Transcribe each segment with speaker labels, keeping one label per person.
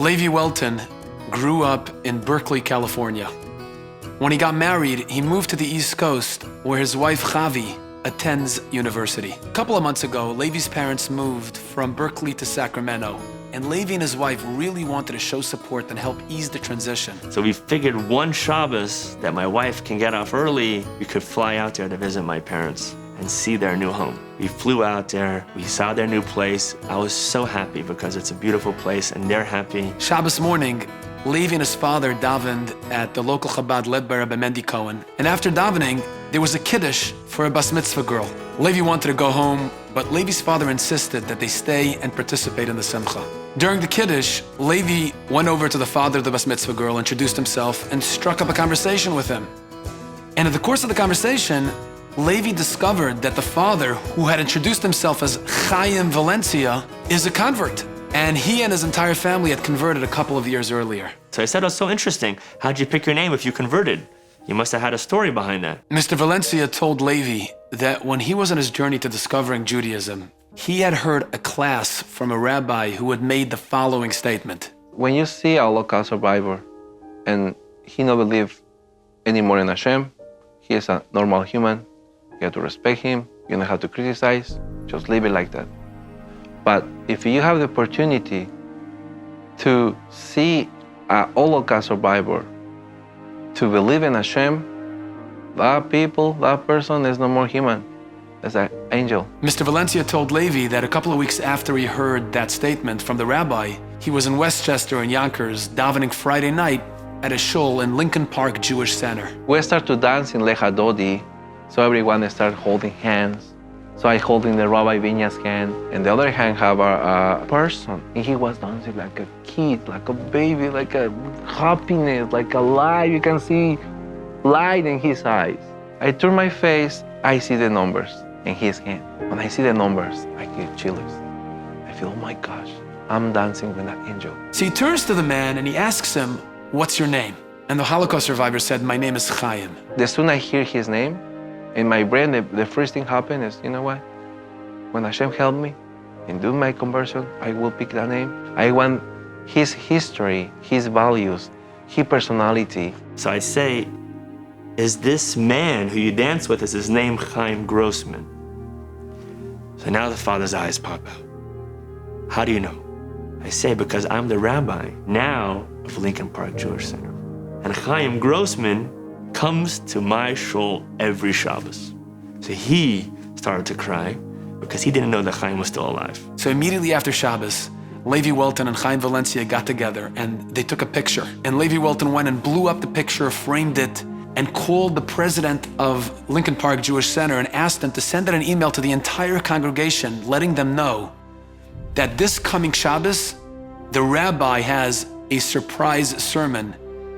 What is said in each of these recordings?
Speaker 1: Levi Welton grew up in Berkeley, California. When he got married, he moved to the East Coast, where his wife Chavi attends university. A couple of months ago, Levi's parents moved from Berkeley to Sacramento, and Levi and his wife really wanted to show support and help ease the transition.
Speaker 2: So we figured one Shabbos that my wife can get off early, we could fly out there to visit my parents and see their new home. We flew out there, we saw their new place. I was so happy because it's a beautiful place and they're happy.
Speaker 1: Shabbos morning, Levi and his father davened at the local Chabad led by Rabbi Mendy Cohen. And after davening, there was a kiddush for a bas mitzvah girl. Levi wanted to go home, but Levi's father insisted that they stay and participate in the simcha. During the kiddush, Levi went over to the father of the bas mitzvah girl, introduced himself, and struck up a conversation with him. And in the course of the conversation, Levi discovered that the father, who had introduced himself as Chaim Valencia, is a convert. And he and his entire family had converted a couple of years earlier.
Speaker 2: So I said, "Oh, so interesting. How'd you pick your name if you converted? You must have had a story behind that."
Speaker 1: Mr. Valencia told Levi that when he was on his journey to discovering Judaism, he had heard a class from a rabbi who had made the following statement.
Speaker 3: When you see a Holocaust survivor and he not believe anymore in Hashem, he is a normal human. You have to respect him. You don't have to criticize. Just leave it like that. But if you have the opportunity to see a Holocaust survivor, to believe in Hashem, that person is no more human. That's an angel.
Speaker 1: Mr. Valencia told Levi that a couple of weeks after he heard that statement from the rabbi, he was in Westchester in Yonkers davening Friday night at a shul in Lincoln Park Jewish Center.
Speaker 3: We start to dance in Lecha Dodi, so everyone start holding hands. So I holding the Rabbi Vinya's hand, and the other hand have a person. And he was dancing like a kid, like a baby, like a happiness, like a light. You can see light in his eyes. I turn my face, I see the numbers in his hand. When I see the numbers, I get chills. I feel, oh my gosh, I'm dancing with that angel.
Speaker 1: So he turns to the man and he asks him, "What's your name?" And the Holocaust survivor said, "My name is Chaim."
Speaker 3: The sooner I hear his name, in my brain, the first thing happened is, you know what? When Hashem helped me and do my conversion, I will pick that name. I want his history, his values, his personality.
Speaker 2: So I say, is this man who you dance with, is his name Chaim Grossman? So now the father's eyes pop out. How do you know? I say, because I'm the rabbi now of Lincoln Park Jewish Center. And Chaim Grossman comes to my shul every Shabbos. So he started to cry because he didn't know that Chaim was still alive.
Speaker 1: So immediately after Shabbos, Levi Welton and Chaim Valencia got together and they took a picture. And Levi Welton went and blew up the picture, framed it, and called the president of Lincoln Park Jewish Center and asked them to send out an email to the entire congregation, letting them know that this coming Shabbos, the rabbi has a surprise sermon.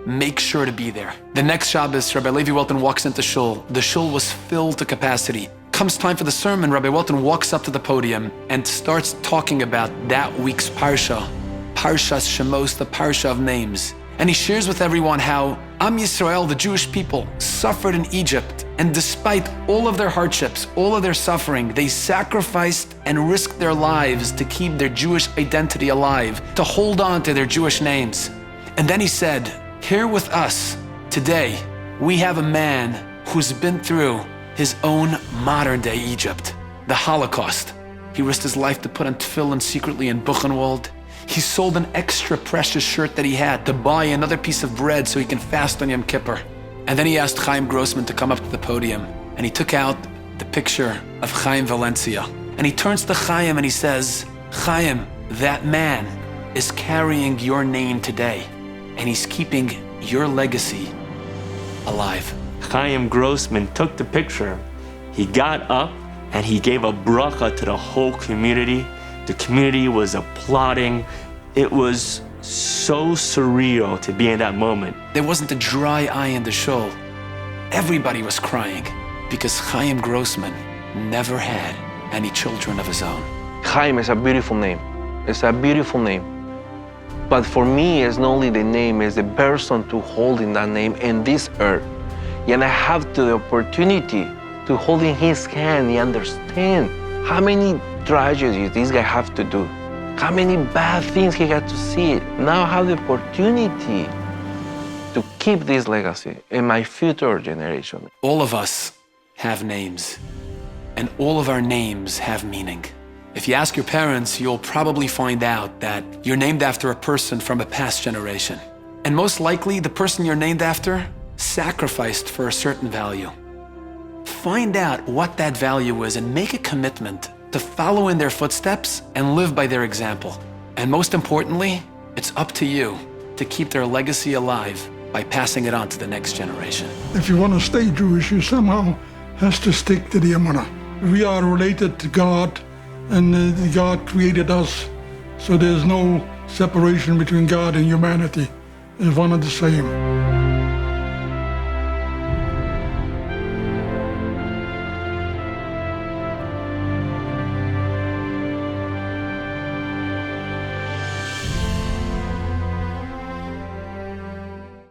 Speaker 1: Make sure to be there. The next Shabbos, Rabbi Levi Welton walks into shul. The shul was filled to capacity. Comes time for the sermon, Rabbi Welton walks up to the podium and starts talking about that week's Parsha, Parshas Shemos, the Parsha of names. And he shares with everyone how Am Yisrael, the Jewish people, suffered in Egypt. And despite all of their hardships, all of their suffering, they sacrificed and risked their lives to keep their Jewish identity alive, to hold on to their Jewish names. And then he said, here with us today, we have a man who's been through his own modern-day Egypt, the Holocaust. He risked his life to put on tefillin secretly in Buchenwald. He sold an extra precious shirt that he had to buy another piece of bread so he can fast on Yom Kippur. And then he asked Chaim Grossman to come up to the podium, and he took out the picture of Chaim Valencia. And he turns to Chaim and he says, "Chaim, that man is carrying your name today, and he's keeping your legacy alive."
Speaker 2: Chaim Grossman took the picture. He got up and he gave a bracha to the whole community. The community was applauding. It was so surreal to be in that moment.
Speaker 1: There wasn't a dry eye in the shul. Everybody was crying because Chaim Grossman never had any children of his own.
Speaker 3: Chaim is a beautiful name. It's a beautiful name. But for me, it's not only the name, it's the person to hold in that name in this earth. And I have the opportunity to hold in his hand and understand how many tragedies this guy have to do How many bad things he had to see. Now I have the opportunity to keep this legacy in my future generation.
Speaker 1: All of us have names, and all of our names have meaning. If you ask your parents, you'll probably find out that you're named after a person from a past generation. And most likely, the person you're named after sacrificed for a certain value. Find out what that value is and make a commitment to follow in their footsteps and live by their example. And most importantly, it's up to you to keep their legacy alive by passing it on to the next generation.
Speaker 4: If you want to stay Jewish, you somehow has to stick to the emunah. We are related to God, and God created us, so there's no separation between God and humanity. It's one and the same.